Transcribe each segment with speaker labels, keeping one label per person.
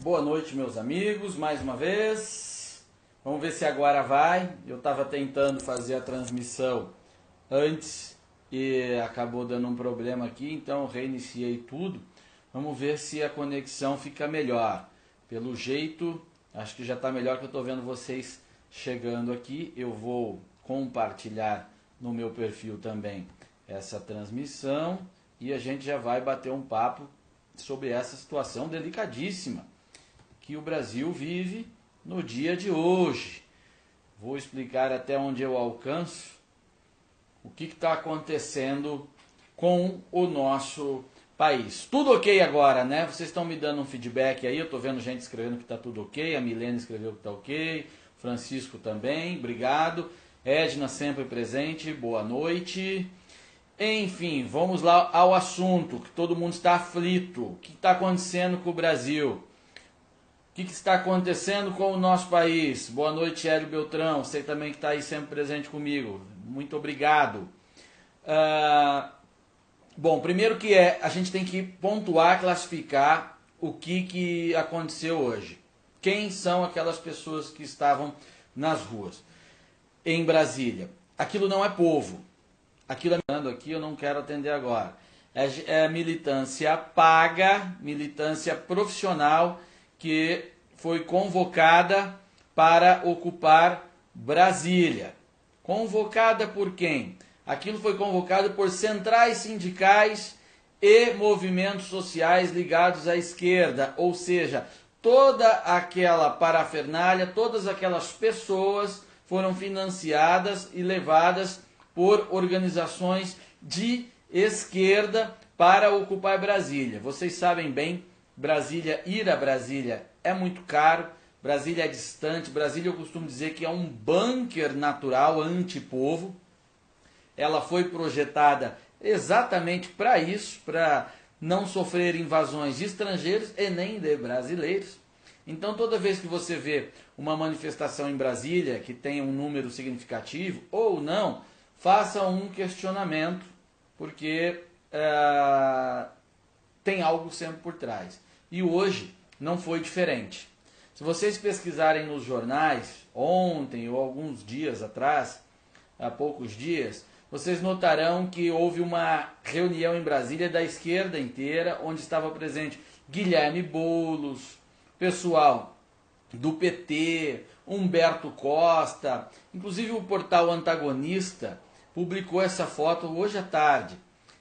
Speaker 1: Boa noite, meus amigos, mais uma vez. Vamos ver se agora vai. Eu estava tentando fazer a transmissão antes e acabou dando um problema aqui, então reiniciei tudo. Vamos ver se a conexão fica melhor. Pelo jeito, acho que já está melhor, que eu estou vendo vocês chegando aqui. Eu vou compartilhar no meu perfil também essa transmissão e a gente já vai bater um papo sobre essa situação delicadíssima que o Brasil vive no dia de hoje. Vou explicar até onde eu alcanço o que está acontecendo com o nosso país. Tudo ok agora, né? Vocês estão me dando um feedback aí, eu estou vendo gente escrevendo que está tudo ok, a Milena escreveu que está ok, Francisco também, obrigado. Edna sempre presente, boa noite. Enfim, vamos lá ao assunto, que todo mundo está aflito. O que está acontecendo com o Brasil? O que está acontecendo com o nosso país? Boa noite, Hélio Beltrão. Você também que está aí sempre presente comigo. Muito obrigado. Bom, primeiro a gente tem que pontuar, classificar o que aconteceu hoje. Quem são aquelas pessoas que estavam nas ruas em Brasília? Aquilo não é povo. Aquilo aqui eu não quero atender agora. É militância paga, militância profissional, que foi convocada para ocupar Brasília. Convocada por quem? Aquilo foi convocado por centrais sindicais e movimentos sociais ligados à esquerda, ou seja, toda aquela parafernália, todas aquelas pessoas foram financiadas e levadas por organizações de esquerda para ocupar Brasília. Vocês sabem bem, ir a Brasília é muito caro, Brasília é distante, Brasília eu costumo dizer que é um bunker natural antipovo. Ela foi projetada exatamente para isso, para não sofrer invasões de estrangeiros e nem de brasileiros. Então toda vez que você vê uma manifestação em Brasília que tenha um número significativo ou não, faça um questionamento, porque tem algo sempre por trás. E hoje não foi diferente. Se vocês pesquisarem nos jornais, ontem ou alguns dias atrás, há poucos dias, vocês notarão que houve uma reunião em Brasília da esquerda inteira, onde estava presente Guilherme Boulos, pessoal do PT, Humberto Costa, inclusive o portal Antagonista publicou essa foto hoje à tarde,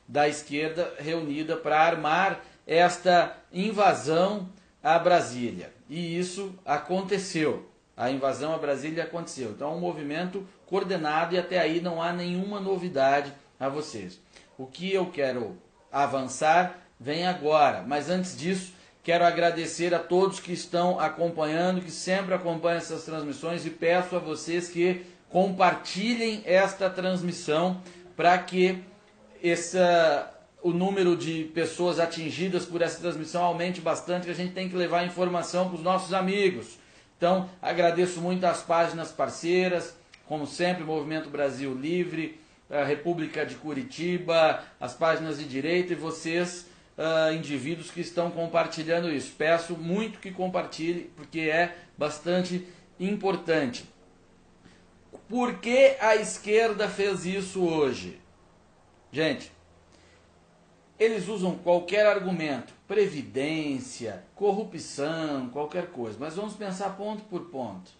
Speaker 1: da esquerda reunida para armar esta invasão a Brasília. E isso aconteceu. A invasão a Brasília aconteceu. Então é um movimento coordenado e até aí não há nenhuma novidade a vocês. O que eu quero avançar vem agora. Mas antes disso, quero agradecer a todos que estão acompanhando, que sempre acompanham essas transmissões, e peço a vocês que compartilhem esta transmissão para que o número de pessoas atingidas por essa transmissão aumente bastante, que a gente tem que levar informação para os nossos amigos. Então, agradeço muito as páginas parceiras, como sempre, Movimento Brasil Livre, a República de Curitiba, as páginas de direita e vocês, indivíduos que estão compartilhando isso. Peço muito que compartilhe, porque é bastante importante. Por que a esquerda fez isso hoje? Gente, eles usam qualquer argumento, previdência, corrupção, qualquer coisa, mas vamos pensar ponto por ponto.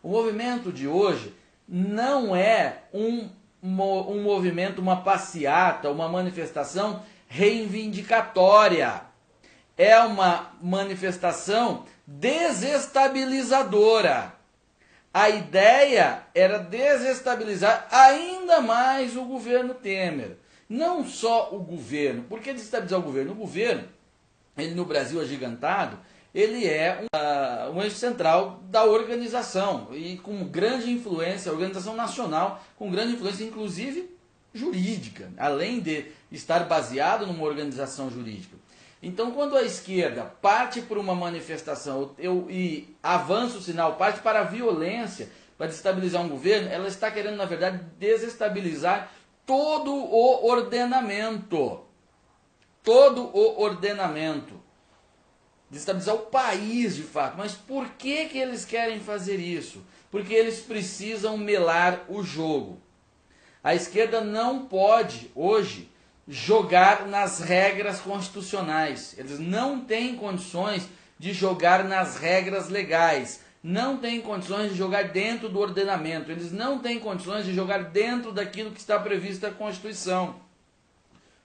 Speaker 1: O movimento de hoje não é um movimento, uma passeata, uma manifestação reivindicatória. É uma manifestação desestabilizadora. A ideia era desestabilizar ainda mais o governo Temer. Não só o governo. Por que desestabilizar o governo? O governo, ele no Brasil agigantado, ele é um eixo central da organização e com grande influência, organização nacional, com grande influência inclusive jurídica, além de estar baseado numa organização jurídica. Então, quando a esquerda parte por uma manifestação e avança o sinal, parte para a violência, para desestabilizar um governo, ela está querendo, na verdade, desestabilizar todo o ordenamento. Todo o ordenamento. destabilizar o país de fato. Mas por que eles querem fazer isso? Porque eles precisam melar o jogo. A esquerda não pode, hoje, jogar nas regras constitucionais. Eles não têm condições de jogar nas regras legais. Não têm condições de jogar dentro do ordenamento. Eles não têm condições de jogar dentro daquilo que está previsto na Constituição.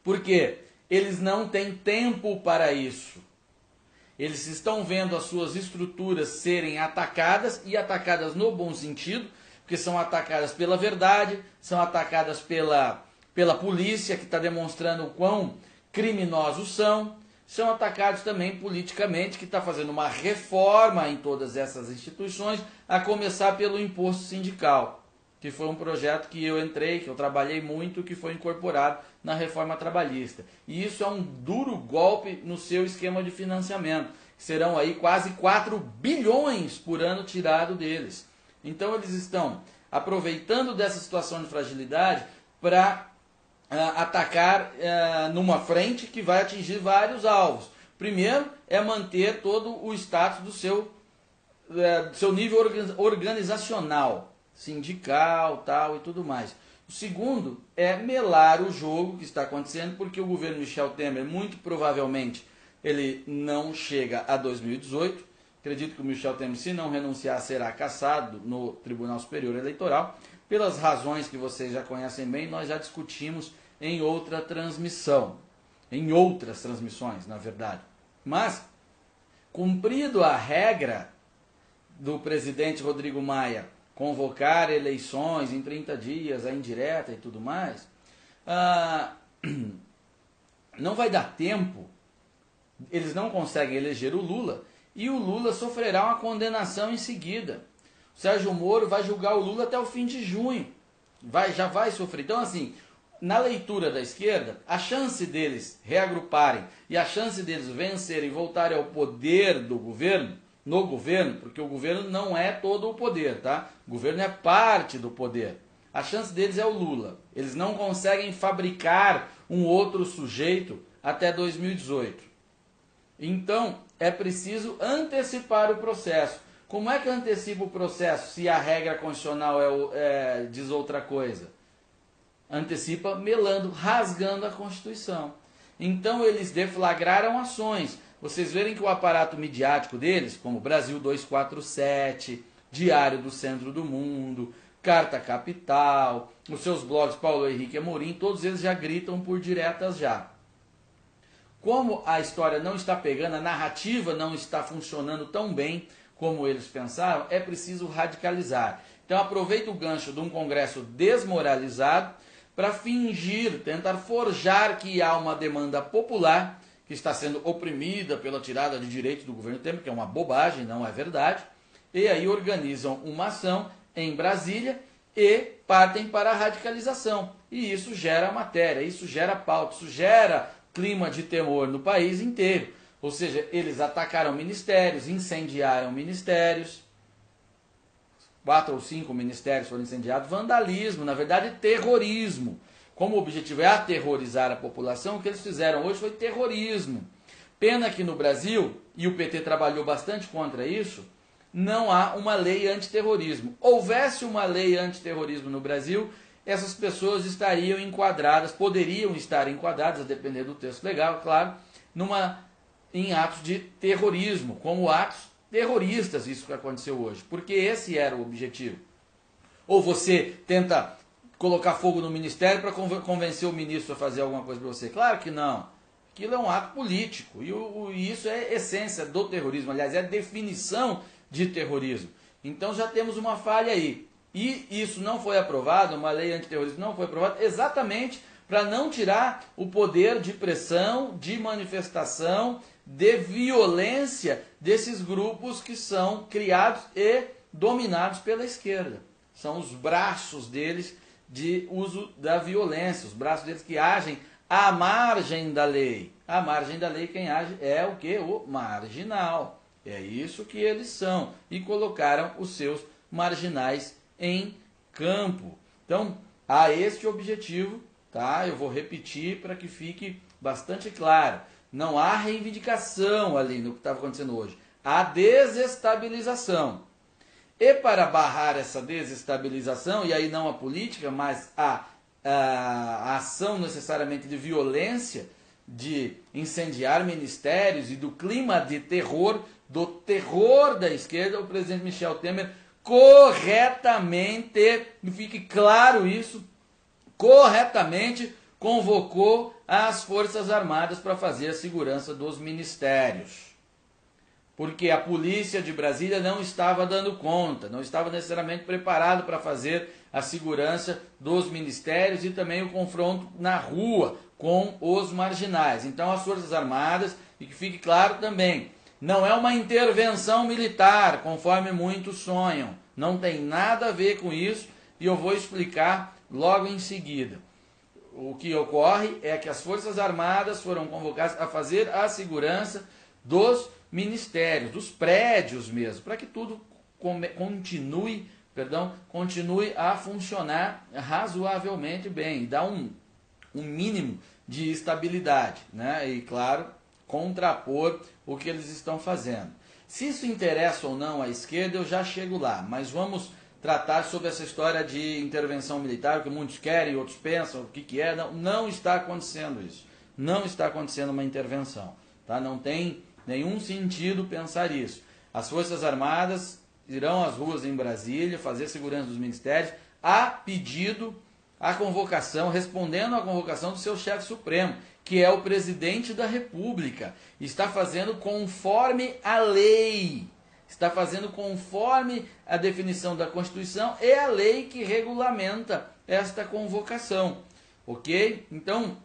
Speaker 1: Por quê? Eles não têm tempo para isso. Eles estão vendo as suas estruturas serem atacadas, e atacadas no bom sentido, porque são atacadas pela verdade, são atacadas pela polícia, que está demonstrando o quão criminosos são atacados também politicamente, que está fazendo uma reforma em todas essas instituições, a começar pelo imposto sindical, que foi um projeto que eu entrei, que eu trabalhei muito, que foi incorporado na reforma trabalhista. E isso é um duro golpe no seu esquema de financiamento. Serão aí quase 4 bilhões por ano tirado deles. Então eles estão aproveitando dessa situação de fragilidade para atacar numa frente que vai atingir vários alvos. Primeiro é manter todo o status do seu nível organizacional, sindical, tal e tudo mais. O segundo é melar o jogo que está acontecendo, porque o governo Michel Temer, muito provavelmente, ele não chega a 2018. Acredito que o Michel Temer, se não renunciar, será cassado no Tribunal Superior Eleitoral. Pelas razões que vocês já conhecem bem, nós já discutimos em outra transmissão. Em outras transmissões, na verdade. Mas, cumprido a regra do presidente Rodrigo Maia convocar eleições em 30 dias, a indireta e tudo mais, não vai dar tempo, eles não conseguem eleger o Lula, e o Lula sofrerá uma condenação em seguida. O Sérgio Moro vai julgar o Lula até o fim de junho, já vai sofrer. Então, assim, na leitura da esquerda, a chance deles reagruparem e a chance deles vencerem e voltarem ao poder do governo, no governo, porque o governo não é todo o poder, tá? O governo é parte do poder. A chance deles é o Lula. Eles não conseguem fabricar um outro sujeito até 2018. Então, é preciso antecipar o processo. Como é que antecipa o processo se a regra constitucional diz outra coisa? Antecipa melando, rasgando a Constituição. Então, eles deflagraram ações. Vocês verem que o aparato midiático deles, como Brasil 247, Diário do Centro do Mundo, Carta Capital, os seus blogs Paulo Henrique Amorim, todos eles já gritam por diretas já. Como a história não está pegando, a narrativa não está funcionando tão bem como eles pensaram, é preciso radicalizar. Então aproveita o gancho de um Congresso desmoralizado para fingir, tentar forjar que há uma demanda popular que está sendo oprimida pela tirada de direitos do governo Temer, que é uma bobagem, não é verdade, e aí organizam uma ação em Brasília e partem para a radicalização. E isso gera matéria, isso gera pauta, isso gera clima de temor no país inteiro. Ou seja, eles atacaram ministérios, incendiaram ministérios, 4 ou 5 ministérios foram incendiados, vandalismo, na verdade terrorismo. Como o objetivo é aterrorizar a população, o que eles fizeram hoje foi terrorismo. Pena que no Brasil, e o PT trabalhou bastante contra isso, não há uma lei antiterrorismo. Houvesse uma lei antiterrorismo no Brasil, essas pessoas estariam enquadradas, poderiam estar enquadradas, a depender do texto legal, claro, em atos de terrorismo, como atos terroristas, isso que aconteceu hoje, porque esse era o objetivo. Ou você tenta colocar fogo no ministério para convencer o ministro a fazer alguma coisa para você? Claro que não. Aquilo é um ato político, e isso é a essência do terrorismo, aliás, é a definição de terrorismo. Então já temos uma falha aí. E isso não foi aprovado, uma lei antiterrorista não foi aprovada, exatamente para não tirar o poder de pressão, de manifestação, de violência desses grupos que são criados e dominados pela esquerda. São os braços deles de uso da violência, os braços deles que agem à margem da lei. À margem da lei quem age é o quê? O marginal. É isso que eles são. E colocaram os seus marginais em campo. Então, há este objetivo, tá? Eu vou repetir para que fique bastante claro. Não há reivindicação ali no que estava acontecendo hoje. Há desestabilização. E para barrar essa desestabilização, e aí não a política, mas a ação necessariamente de violência, de incendiar ministérios e do clima de terror, do terror da esquerda, o presidente Michel Temer corretamente, fique claro isso, corretamente convocou as Forças Armadas para fazer a segurança dos ministérios. Porque a polícia de Brasília não estava dando conta, não estava necessariamente preparado para fazer a segurança dos ministérios e também o confronto na rua com os marginais. Então as Forças Armadas, e que fique claro também, não é uma intervenção militar, conforme muitos sonham. Não tem nada a ver com isso e eu vou explicar logo em seguida. O que ocorre é que as Forças Armadas foram convocadas a fazer a segurança dos ministérios, dos prédios mesmo, para que tudo continue a funcionar razoavelmente bem, e dar um mínimo de estabilidade, né? E claro, contrapor o que eles estão fazendo. Se isso interessa ou não à esquerda, eu já chego lá, mas vamos tratar sobre essa história de intervenção militar, o que muitos querem, outros pensam, o que é. Não está acontecendo isso. Não está acontecendo uma intervenção. Tá? Não tem nenhum sentido pensar isso. As Forças Armadas irão às ruas em Brasília fazer segurança dos ministérios a pedido, a convocação, respondendo à convocação do seu chefe supremo, que é o presidente da República. Está fazendo conforme a lei. Está fazendo conforme a definição da Constituição e a lei que regulamenta esta convocação. Ok? Então,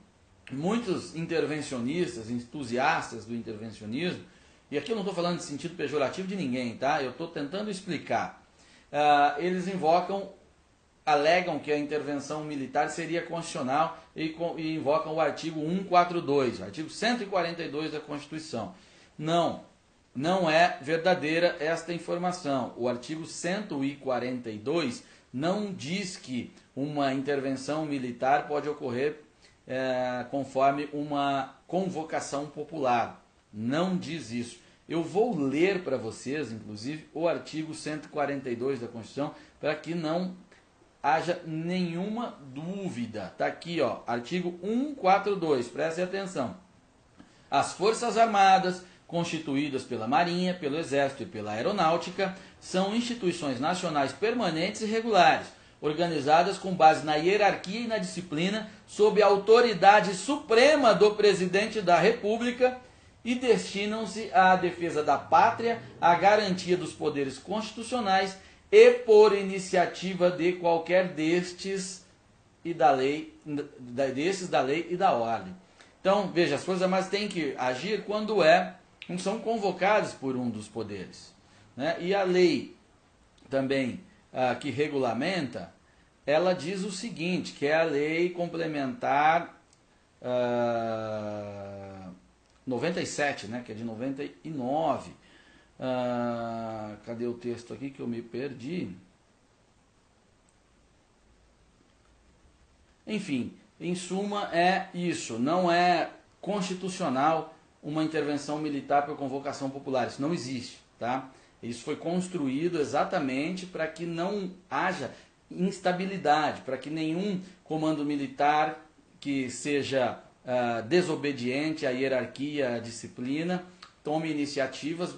Speaker 1: muitos intervencionistas, entusiastas do intervencionismo, e aqui eu não estou falando de sentido pejorativo de ninguém, tá? Eu estou tentando explicar. Eles alegam que a intervenção militar seria constitucional e invocam o artigo 142, o artigo 142 da Constituição. Não é verdadeira esta informação. O artigo 142 não diz que uma intervenção militar pode ocorrer conforme uma convocação popular. Não diz isso. Eu vou ler para vocês, inclusive, o artigo 142 da Constituição, para que não haja nenhuma dúvida. Está aqui, ó, artigo 142, prestem atenção. As Forças Armadas, constituídas pela Marinha, pelo Exército e pela Aeronáutica, são instituições nacionais permanentes e regulares, organizadas com base na hierarquia e na disciplina, sob a autoridade suprema do Presidente da República, e destinam-se à defesa da pátria, à garantia dos poderes constitucionais e por iniciativa de qualquer destes da lei e da ordem. Então, veja, as Forças Armadas têm que agir quando são convocados por um dos poderes, né? E a lei também que regulamenta, ela diz o seguinte, que é a lei complementar 97, né, que é de 99. Cadê o texto aqui que eu me perdi? Enfim, em suma é isso, não é constitucional uma intervenção militar por convocação popular, isso não existe, tá? Isso foi construído exatamente para que não haja instabilidade, para que nenhum comando militar que seja desobediente à hierarquia, à disciplina, tome iniciativas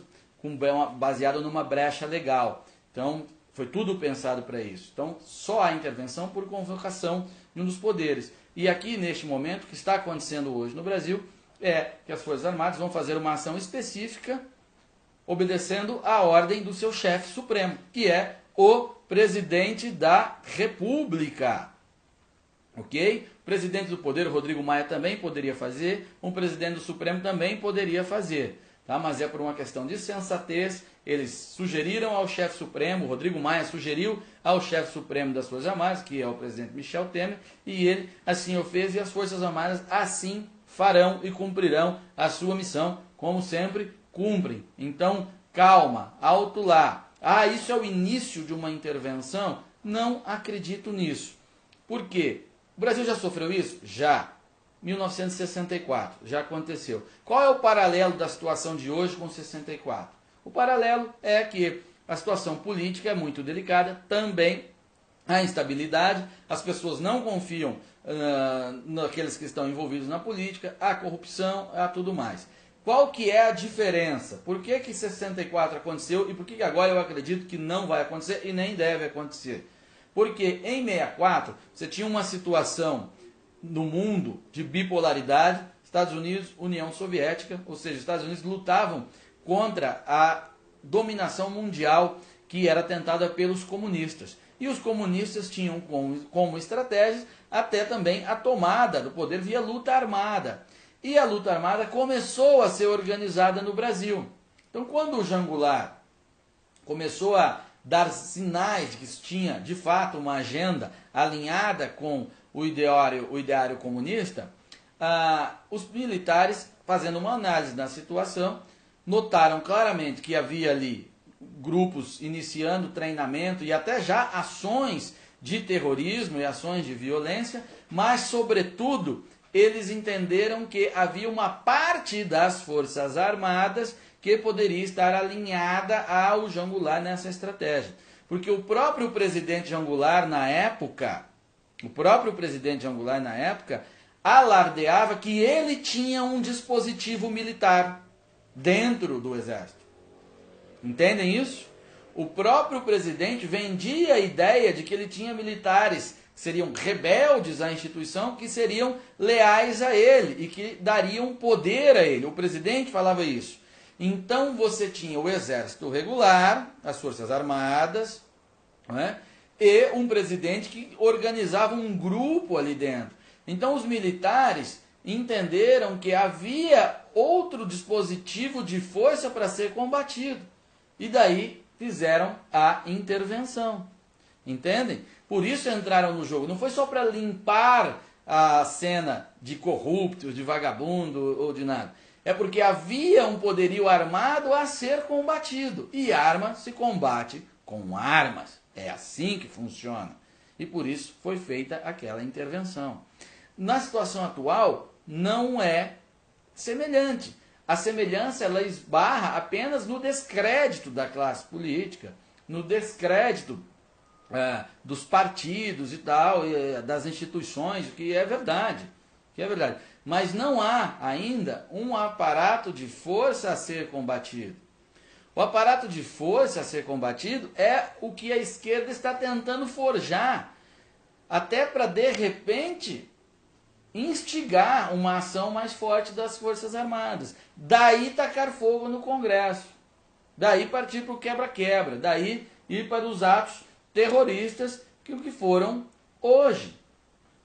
Speaker 1: baseado numa brecha legal. Então, foi tudo pensado para isso. Então, só há intervenção por convocação de um dos poderes. E aqui, neste momento, o que está acontecendo hoje no Brasil é que as Forças Armadas vão fazer uma ação específica obedecendo à ordem do seu chefe supremo, que é o presidente da República. Ok? O presidente do poder, Rodrigo Maia, também poderia fazer, um presidente do Supremo também poderia fazer. Tá? Mas é por uma questão de sensatez, eles sugeriram ao chefe supremo, Rodrigo Maia sugeriu ao chefe supremo das Forças Armadas, que é o presidente Michel Temer, e ele assim o fez, e as Forças Armadas assim farão e cumprirão a sua missão, como sempre cumprem. Então, calma, alto lá. Isso é o início de uma intervenção? Não acredito nisso. Por quê? O Brasil já sofreu isso? Já. 1964, já aconteceu. Qual é o paralelo da situação de hoje com 64? O paralelo é que a situação política é muito delicada, também a instabilidade, as pessoas não confiam naqueles que estão envolvidos na política, a corrupção, a tudo mais. Qual que é a diferença? Por que que 64 aconteceu e por que agora eu acredito que não vai acontecer e nem deve acontecer? Porque em 64 você tinha uma situação no mundo de bipolaridade, Estados Unidos, União Soviética, ou seja, os Estados Unidos lutavam contra a dominação mundial que era tentada pelos comunistas. E os comunistas tinham como estratégia até também a tomada do poder via luta armada. E a luta armada começou a ser organizada no Brasil. Então, quando o Jean Goulart começou a dar sinais de que tinha, de fato, uma agenda alinhada com o ideário comunista, os militares, fazendo uma análise da situação, notaram claramente que havia ali grupos iniciando treinamento e até já ações de terrorismo e ações de violência, mas, sobretudo, eles entenderam que havia uma parte das Forças Armadas que poderia estar alinhada ao Jean Goulart nessa estratégia. Porque o próprio presidente Jean Goulart, na época, alardeava que ele tinha um dispositivo militar dentro do exército. Entendem isso? O próprio presidente vendia a ideia de que ele tinha militares que seriam rebeldes à instituição, que seriam leais a ele e que dariam poder a ele. O presidente falava isso. Então você tinha o exército regular, as forças armadas, né, e um presidente que organizava um grupo ali dentro. Então os militares entenderam que havia outro dispositivo de força para ser combatido. E daí fizeram a intervenção. Entendem? Por isso entraram no jogo. Não foi só para limpar a cena de corruptos, de vagabundo ou de nada. É porque havia um poderio armado a ser combatido. E arma se combate com armas. É assim que funciona. E por isso foi feita aquela intervenção. Na situação atual, não é semelhante. A semelhança ela esbarra apenas no descrédito da classe política, no descrédito dos partidos e tal, das instituições, que é verdade. Mas não há ainda um aparato de força a ser combatido. O aparato de força a ser combatido é o que a esquerda está tentando forjar, até para, de repente, instigar uma ação mais forte das Forças Armadas. Daí tacar fogo no Congresso. Daí partir para o quebra-quebra. Daí ir para os atos terroristas que foram hoje.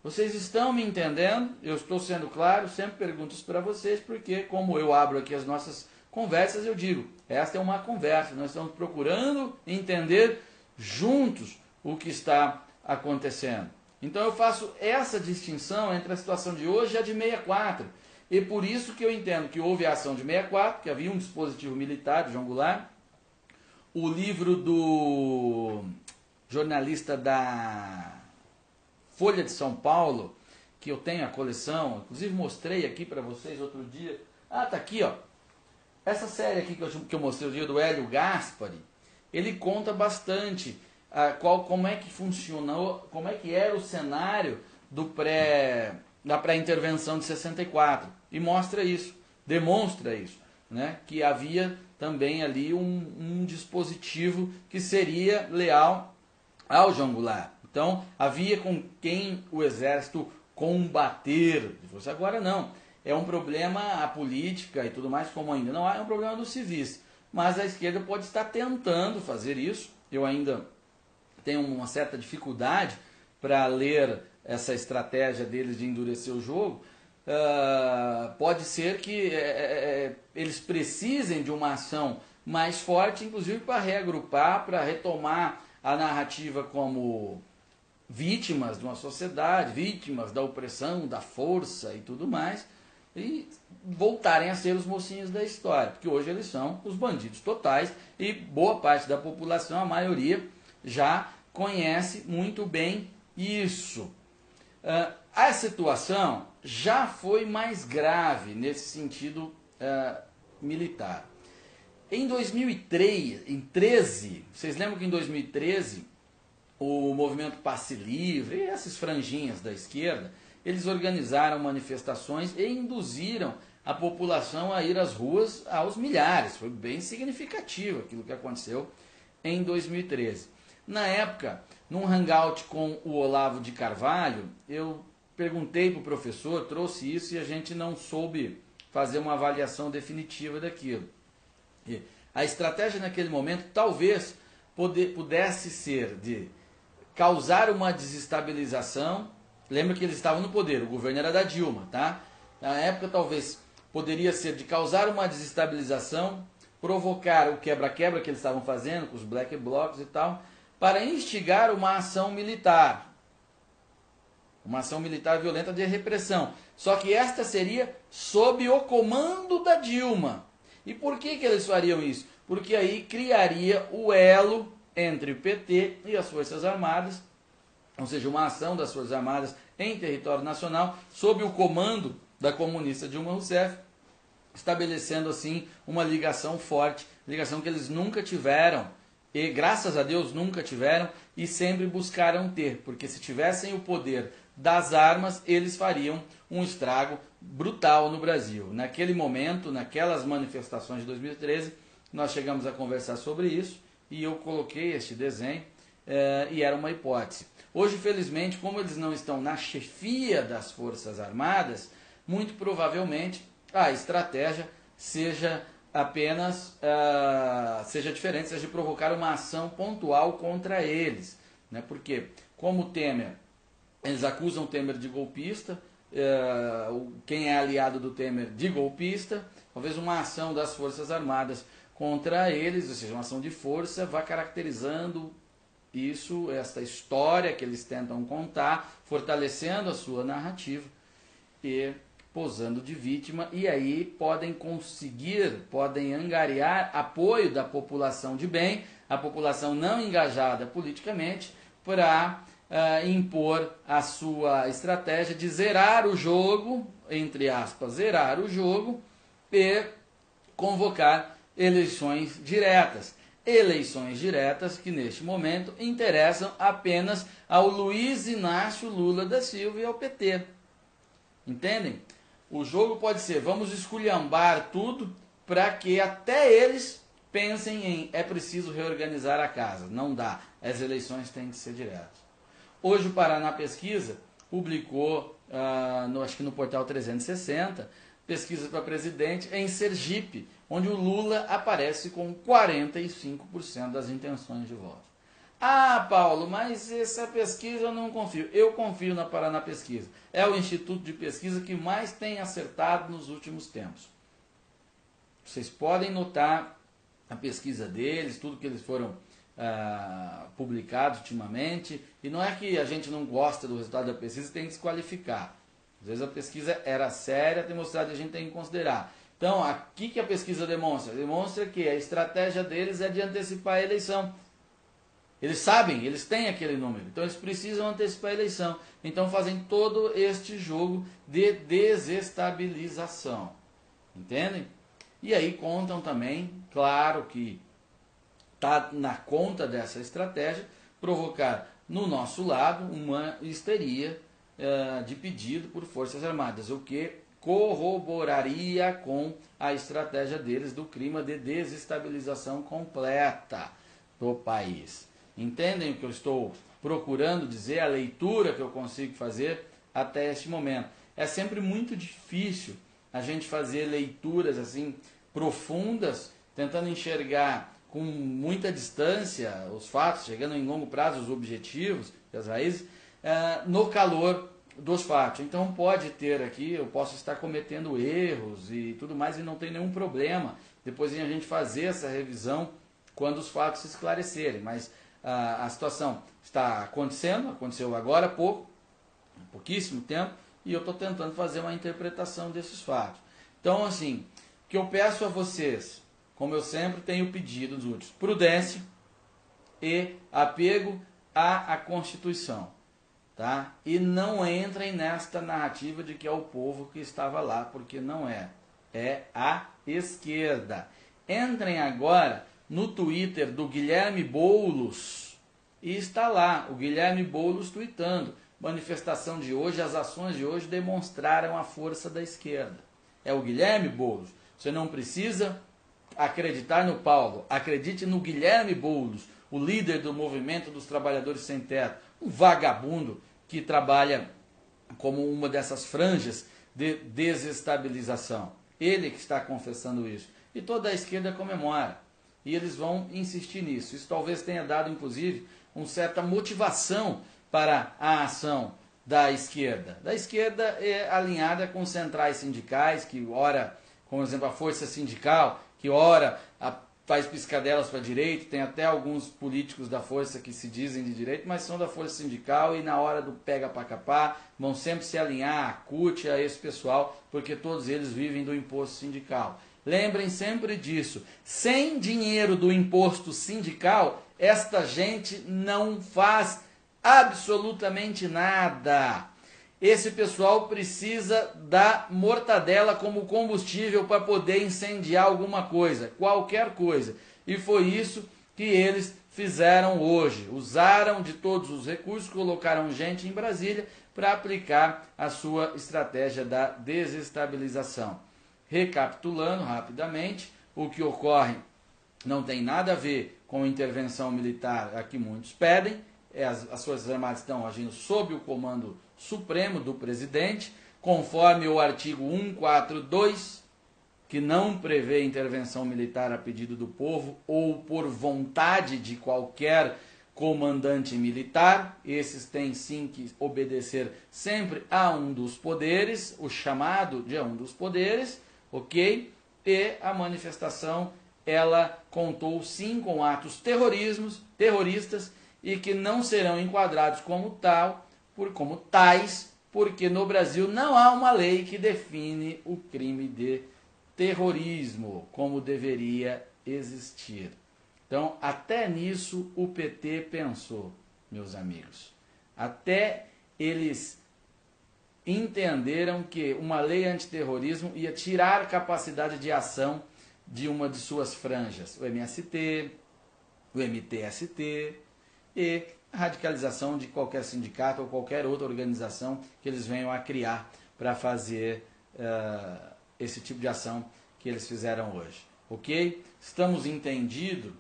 Speaker 1: Vocês estão me entendendo? Eu estou sendo claro, sempre pergunto isso para vocês, porque como eu abro aqui as nossas conversas, eu digo, esta é uma conversa, nós estamos procurando entender juntos o que está acontecendo. Então eu faço essa distinção entre a situação de hoje e a de 64. E por isso que eu entendo que houve a ação de 64, que havia um dispositivo militar de Jean Goulart. O livro do jornalista da Folha de São Paulo, que eu tenho a coleção, inclusive mostrei aqui para vocês outro dia. Ah, tá aqui, ó. Essa série aqui que eu mostrei o dia do Hélio Gaspari, ele conta bastante como é que funcionou, como é que era o cenário da pré-intervenção de 64. E mostra isso, demonstra isso, né? Que havia também ali um dispositivo que seria leal ao Jean Goulart. Então, havia com quem o exército combater. Agora não. É um problema a política e tudo mais, como ainda não há, é um problema dos civis. Mas a esquerda pode estar tentando fazer isso. Eu ainda tenho uma certa dificuldade para ler essa estratégia deles de endurecer o jogo. Pode ser que eles precisem de uma ação mais forte, inclusive para reagrupar, para retomar a narrativa como vítimas de uma sociedade, vítimas da opressão, da força e tudo mais, e voltarem a ser os mocinhos da história, porque hoje eles são os bandidos totais e boa parte da população, a maioria, já conhece muito bem isso. A situação já foi mais grave nesse sentido militar. Em 2013, vocês lembram que em 2013 o movimento Passe Livre e essas franjinhas da esquerda, eles organizaram manifestações e induziram a população a ir às ruas aos milhares. Foi bem significativo aquilo que aconteceu em 2013. Na época, num hangout com o Olavo de Carvalho, eu perguntei para o professor, trouxe isso e a gente não soube fazer uma avaliação definitiva daquilo. E a estratégia naquele momento talvez pudesse ser de causar uma desestabilização. Lembra que eles estavam no poder, o governo era da Dilma, tá? Na época talvez poderia ser de causar uma desestabilização, provocar o quebra-quebra que eles estavam fazendo com os black blocs e tal, para instigar uma ação militar. Uma ação militar violenta de repressão. Só que esta seria sob o comando da Dilma. E por que eles fariam isso? Porque aí criaria o elo entre o PT e as Forças Armadas, ou seja, uma ação das Forças Armadas em território nacional, sob o comando da comunista Dilma Rousseff, estabelecendo assim uma ligação forte, ligação que eles nunca tiveram, e graças a Deus nunca tiveram, e sempre buscaram ter, porque se tivessem o poder das armas, eles fariam um estrago brutal no Brasil. Naquele momento, naquelas manifestações de 2013, nós chegamos a conversar sobre isso, e eu coloquei este desenho, e era uma hipótese. Hoje, felizmente, como eles não estão na chefia das Forças Armadas, muito provavelmente a estratégia seja apenas, seja diferente, seja de provocar uma ação pontual contra eles. Né? Porque, como o Temer, eles acusam o Temer de golpista, quem é aliado do Temer de golpista, talvez uma ação das Forças Armadas contra eles, ou seja, uma ação de força, vá caracterizando isso, esta história que eles tentam contar, fortalecendo a sua narrativa e posando de vítima, e aí podem angariar apoio da população de bem, a população não engajada politicamente, para impor a sua estratégia de zerar o jogo, entre aspas, zerar o jogo, e convocar eleições diretas. Eleições diretas que neste momento interessam apenas ao Luiz Inácio Lula da Silva e ao PT. Entendem? O jogo pode ser, vamos esculhambar tudo para que até eles pensem em é preciso reorganizar a casa. Não dá, as eleições têm que ser diretas. Hoje o Paraná Pesquisa publicou, acho que no portal 360, pesquisa para presidente em Sergipe, onde o Lula aparece com 45% das intenções de voto. Ah, Paulo, mas essa pesquisa eu não confio. Eu confio na Paraná Pesquisa. É o instituto de pesquisa que mais tem acertado nos últimos tempos. Vocês podem notar a pesquisa deles, tudo que eles foram publicados ultimamente. E não é que a gente não gosta do resultado da pesquisa e tem que desqualificar. Às vezes a pesquisa era séria, tem mostrado que a gente tem que considerar. Então, aqui que a pesquisa demonstra? Demonstra que a estratégia deles é de antecipar a eleição. Eles sabem, eles têm aquele número, então eles precisam antecipar a eleição. Então fazem todo este jogo de desestabilização. Entendem? E aí contam também, claro que está na conta dessa estratégia, provocar no nosso lado uma histeria de pedido por Forças Armadas, o que corroboraria com a estratégia deles do clima de desestabilização completa do país. Entendem o que eu estou procurando dizer, a leitura que eu consigo fazer até este momento? É sempre muito difícil a gente fazer leituras assim profundas, tentando enxergar com muita distância os fatos, chegando em longo prazo os objetivos, as raízes, no calor dos fatos. Então pode ter aqui, eu posso estar cometendo erros e tudo mais e não tem nenhum problema. Depois a gente fazer essa revisão quando os fatos se esclarecerem, mas a situação está acontecendo, aconteceu agora há pouquíssimo tempo, e eu estou tentando fazer uma interpretação desses fatos. Então, assim, o que eu peço a vocês, como eu sempre tenho pedido nos últimos, prudência e apego à Constituição. tá? E não entrem nesta narrativa de que é o povo que estava lá, porque não é. É a esquerda. Entrem agora no Twitter do Guilherme Boulos e está lá o Guilherme Boulos tweetando: manifestação de hoje, as ações de hoje demonstraram a força da esquerda. É o Guilherme Boulos. Você não precisa acreditar no Paulo, acredite no Guilherme Boulos, o líder do movimento dos trabalhadores sem teto, um vagabundo que trabalha como uma dessas franjas de desestabilização. Ele que está confessando isso. E toda a esquerda comemora. E eles vão insistir nisso. Isso talvez tenha dado, inclusive, uma certa motivação para a ação da esquerda. Da esquerda é alinhada com centrais sindicais, que ora, como exemplo, a Força Sindical, que ora faz piscadelas para a direita, tem até alguns políticos da Força que se dizem de direita, mas são da Força Sindical e na hora do pega para capar, vão sempre se alinhar a CUT, a esse pessoal, porque todos eles vivem do imposto sindical. Lembrem sempre disso. Sem dinheiro do imposto sindical, esta gente não faz absolutamente nada. Esse pessoal precisa da mortadela como combustível para poder incendiar alguma coisa, qualquer coisa. E foi isso que eles fizeram hoje. Usaram de todos os recursos, colocaram gente em Brasília para aplicar a sua estratégia da desestabilização. Recapitulando rapidamente, o que ocorre não tem nada a ver com intervenção militar a que muitos pedem. As Forças Armadas estão agindo sob o comando supremo do presidente, conforme o artigo 142, que não prevê intervenção militar a pedido do povo ou por vontade de qualquer comandante militar. Esses têm sim que obedecer sempre a um dos poderes, o chamado de um dos poderes, ok? E a manifestação, ela contou sim com atos terroristas e que não serão enquadrados como tais, porque no Brasil não há uma lei que define o crime de terrorismo, como deveria existir. Então, até nisso o PT pensou, meus amigos. Até eles entenderam que uma lei antiterrorismo ia tirar capacidade de ação de uma de suas franjas, o MST, o MTST e a radicalização de qualquer sindicato ou qualquer outra organização que eles venham a criar para fazer esse tipo de ação que eles fizeram hoje. Ok? Estamos entendidos?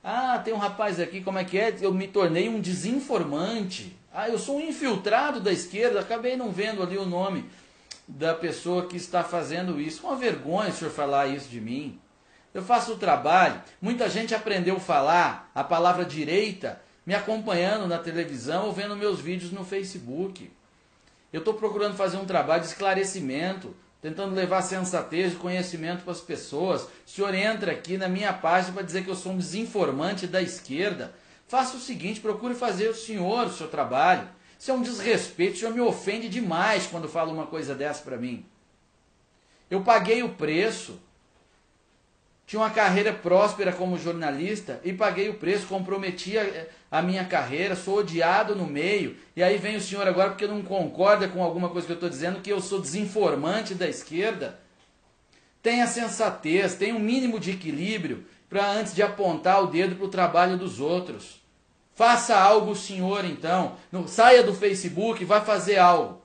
Speaker 1: Ah, tem um rapaz aqui, como é que é? Eu me tornei um desinformante. Ah, eu sou um infiltrado da esquerda, acabei não vendo ali o nome da pessoa que está fazendo isso. Uma vergonha o senhor falar isso de mim. Eu faço o trabalho, muita gente aprendeu a falar a palavra direita me acompanhando na televisão ou vendo meus vídeos no Facebook. Eu estou procurando fazer um trabalho de esclarecimento, tentando levar sensatez e conhecimento para as pessoas. O senhor entra aqui na minha página para dizer que eu sou um desinformante da esquerda. Faça o seguinte, procure fazer o seu trabalho. Isso é um desrespeito, o senhor me ofende demais quando fala uma coisa dessa para mim. Eu paguei o preço, tinha uma carreira próspera como jornalista e paguei o preço, comprometi a minha carreira, sou odiado no meio. E aí vem o senhor agora porque não concorda com alguma coisa que eu estou dizendo, que eu sou desinformante da esquerda. Tenha sensatez, tenha um mínimo de equilíbrio para antes de apontar o dedo para o trabalho dos outros. Faça algo, senhor, então. Saia do Facebook e vá fazer algo.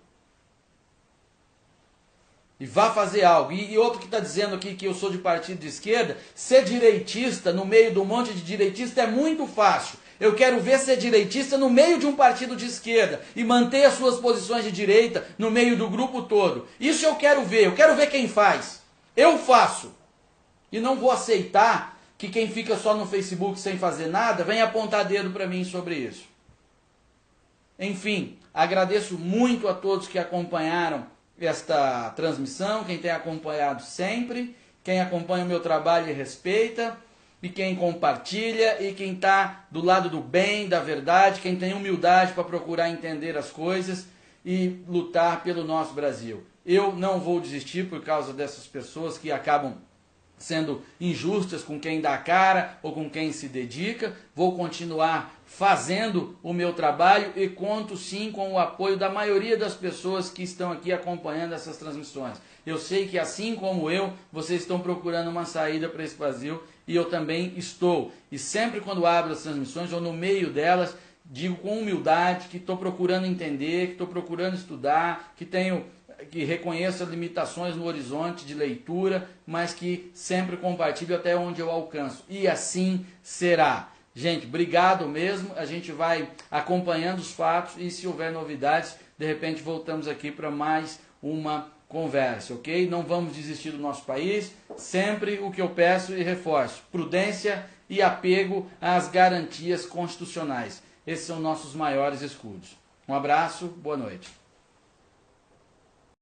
Speaker 1: E vá fazer algo. E outro que está dizendo aqui que eu sou de partido de esquerda, ser direitista no meio de um monte de direitista é muito fácil. Eu quero ver ser direitista no meio de um partido de esquerda e manter as suas posições de direita no meio do grupo todo. Isso eu quero ver quem faz. Eu faço. E não vou aceitar que quem fica só no Facebook sem fazer nada venha apontar dedo para mim sobre isso. Enfim, agradeço muito a todos que acompanharam esta transmissão, quem tem acompanhado sempre, quem acompanha o meu trabalho e respeita, e quem compartilha, e quem está do lado do bem, da verdade, quem tem humildade para procurar entender as coisas e lutar pelo nosso Brasil. Eu não vou desistir por causa dessas pessoas que acabam sendo injustas com quem dá a cara ou com quem se dedica. Vou continuar fazendo o meu trabalho e conto sim com o apoio da maioria das pessoas que estão aqui acompanhando essas transmissões. Eu sei que assim como eu, vocês estão procurando uma saída para esse vazio e eu também estou. E sempre quando abro as transmissões ou no meio delas, digo com humildade que estou procurando entender, que estou procurando estudar, que reconheço as limitações no horizonte de leitura, mas que sempre compartilho até onde eu alcanço. E assim será. Gente, obrigado mesmo. A gente vai acompanhando os fatos e se houver novidades, de repente voltamos aqui para mais uma conversa, ok? Não vamos desistir do nosso país. Sempre o que eu peço e reforço: prudência e apego às garantias constitucionais. Esses são nossos maiores escudos. Um abraço, boa noite.